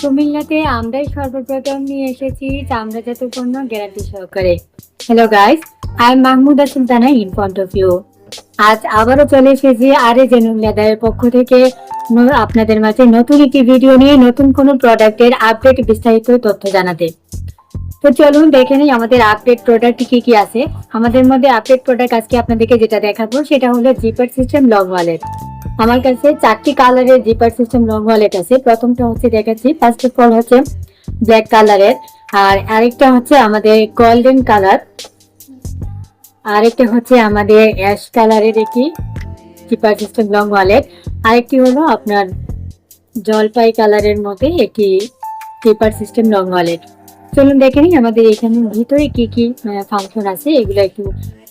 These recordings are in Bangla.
কুমিল্লাতে আমরাই সর্বপ্রথম নিয়ে এসেছি চামড়াজাত পণ্য গ্যারান্টি সহকারে। Hello guys, I am Mahmuda Sultana in front of you. আজ আবারও চলে এসেছি আরে জেনুইন লেদারের পক্ষ থেকে আপনাদের মাঝে নতুন একটি ভিডিও নিয়ে নতুন কোনো প্রোডাক্টের আপডেট বিস্তারিত তথ্য জানাতে। তো চলুন দেখে নিই আমাদের আপডেট প্রোডাক্ট কি কি আছে। আমাদের মধ্যে আপডেট প্রোডাক্ট আজকে আপনাদেরকে যেটা দেখাবো সেটা হলো জিপার সিস্টেম লং ওয়ালেট। আমার কাছে 4টি কালারের জিপার সিস্টেম লং ওয়ালেট আছে। প্রথমটা হচ্ছে দেখাচ্ছি, ফার্স্ট অফ অল হচ্ছে ব্ল্যাক কালারের, আর আরেকটা হচ্ছে আমাদের গোল্ডেন কালার, আরেকটা হচ্ছে আমাদের অ্যাশ কালারের একটি জিপার সিস্টেম লং ওয়ালেট, আরেকটি হলো আপনার জলপাই কালারের মধ্যে একটি জিপার সিস্টেম লং ওয়ালেট। চলুন দেখে নিই আমাদের এখানে ভিতরে কি কি ফাংশন আছে, এগুলো একটু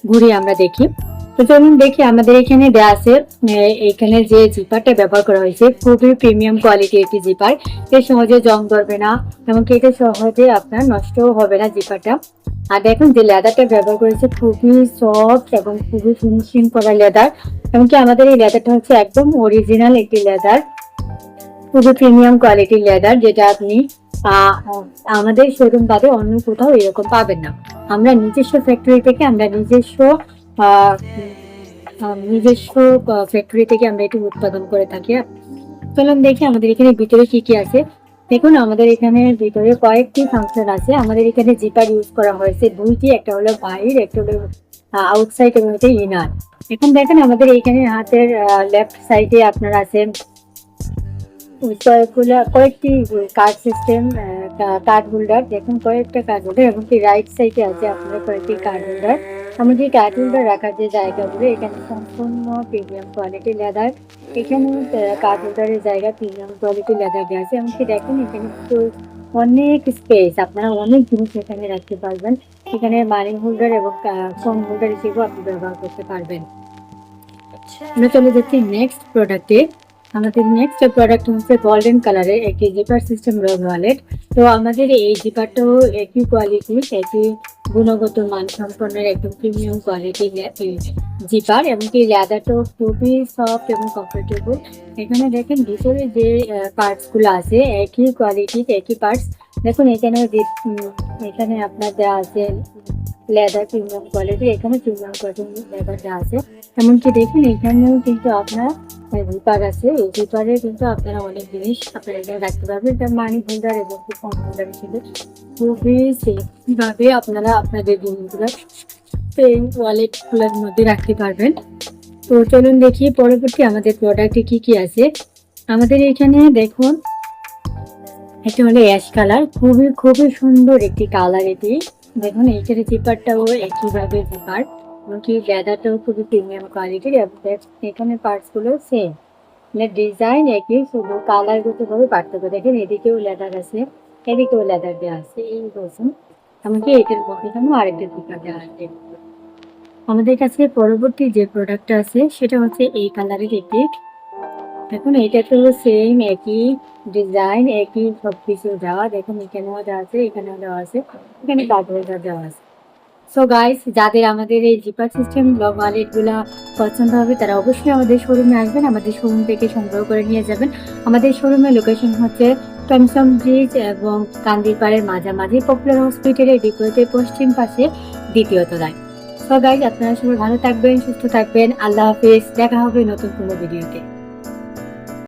ঘুরে আমরা দেখি। তো চলুন দেখি আমাদের এখানে দেওয়া আছে, এখানে যে জিপারটা ব্যবহার করা হয়েছে খুবই প্রিমিয়াম কোয়ালিটির একটি জিপার। এর সহজে জং ধরবে না, এমনকি এটা সহজে আপনার নষ্টও হবে না জিপারটা। আর দেখুন যে লেদারটা ব্যবহার করেছে খুবই সফট এবং খুবই ফিনিশিং করা লেদার, এমনকি আমাদের এই লেদারটা হচ্ছে একদম অরিজিনাল একটি লেদার, খুবই প্রিমিয়াম কোয়ালিটির লেদার, যেটা আপনি আমাদের শোরুম বাদে অন্য কোথাও এরকম পাবেন না। আমরা নিজস্ব ফ্যাক্টরি থেকে আমরা এটি উৎপাদন করে থাকি। চলুন দেখি আমাদের এখানে ভিতরে কি কি আছে। দেখুন আমাদের এখানে ভিতরে কয়েকটি ফাংশন আছে। আমাদের এখানে জিপার ইউজ করা হয়েছে দুইটি, একটা হলো বাইর, একটা হলো আউটসাইড এবং একটা ইনার। এখন দেখেন আমাদের এইখানে হাতের লেফট সাইডে আপনার আছে কয়েকটি কার্ড সিস্টেম, কার্ড হোল্ডার। দেখুন কয়েকটা কার্ড হোল্ডার, এবং কি রাইট সাইডে আছে আপনার কয়েকটি কার্ড হোল্ডার। আমাদের কার্ড হোল্ডার রাখার যে জায়গাগুলো এখানে সম্পূর্ণ প্রিমিয়াম কোয়ালিটি লেদার। এখানে কার্ড হোল্ডারের জায়গা প্রিমিয়াম কোয়ালিটি লেদার দেওয়া আছে। এমনকি দেখেন এখানে অনেক স্পেস, আপনারা অনেক জিনিস এখানে রাখতে পারবেন। এখানে মানি হোল্ডার এবং ফোন হোল্ডার হিসেবেও আপনি ব্যবহার করতে পারবেন। আমরা চলে যাচ্ছি নেক্সট প্রোডাক্টে। আমাদের নেক্সট প্রোডাক্ট হচ্ছে গোল্ডেন কালারের একটি জিপার সিস্টেম লং ওয়ালেট। তো আমাদের এই জিপারটাও একই কোয়ালিটি, একই গুণগত মান সম্পন্নের একদম প্রিমিয়াম কোয়ালিটি জিপার, এমনকি লেদারটাও খুবই সফট এবং কমফোর্টেবল। এখানে দেখেন ভিতরে যে পার্টসগুলো আছে একই কোয়ালিটির, একই পার্টস। দেখুন এখানে আপনার দেওয়া আছে লেদার প্রিমিয়াম কোয়ালিটি, এখানে প্রিমিয়াম কোয়ালিটি লেদার দেওয়া আছে। এমনকি দেখুন এখানেও কিন্তু আপনার জিপার আছে। এই জিপারে কিন্তু আপনারা অনেক জিনিস আপনারা এখানে রাখতে পারবেন। এটা মানি হোল্ডার এবং ফোন হোল্ডার হিসেবে খুবই সেফটি ভাবে আপনারা আপনাদের জিনিসগুলো এই ওয়ালেটগুলোর মধ্যে রাখতে পারবেন। তো চলুন দেখি পরবর্তী আমাদের প্রোডাক্টে কি কি আছে। আমাদের এখানে দেখুন এটা হলো অ্যাশ কালার, খুবই খুবই সুন্দর একটি কালার এটি। দেখুন এইখানে জিপারটাও একইভাবে জিপার, এমনকি লেদারটাও খুবই প্রিমিয়াম কোয়ালিটির, এবং এখানে পার্টসগুলো সেম, মানে ডিজাইন একই, শুধু কালারগত ভাবে পার্থক্য। দেখেন এদিকেও লেদার আছে, এদিকেও লেদার দেওয়া আছে এই বলছেন, এমনকি এটার মধ্যে আরেকটা জিপার দেওয়া আছে। আমাদের কাছে পরবর্তী যে প্রোডাক্টটা আছে সেটা হচ্ছে এই কালারের একটি। দেখুন এটা তো সেম একই ডিজাইন, একই সবকিছু দেওয়া। দেখুন এখানেও দেওয়া আছে, এখানেও দেওয়া আছে, এখানে কার্ড হোল্ডার দেওয়া আছে। সো গাইস, যাদের আমাদের এই জিপার সিস্টেম লং ওয়ালেটগুলো পছন্দ হবে তারা অবশ্যই আমাদের শোরুমে আসবেন, আমাদের শোরুম থেকে সংগ্রহ করে নিয়ে যাবেন। আমাদের শোরুমের লোকেশন হচ্ছে টমসম ব্রিজ এবং কান্দিরপাড়ের মাঝামাঝি, পপুলার হসপিটালের বিপরীতে পশ্চিম পাশে দ্বিতীয় তলায়। সো গাইস, আপনারা সবাই ভালো থাকবেন, সুস্থ থাকবেন। আল্লাহ হাফেজ, দেখা হবে নতুন কোনো ভিডিওতে।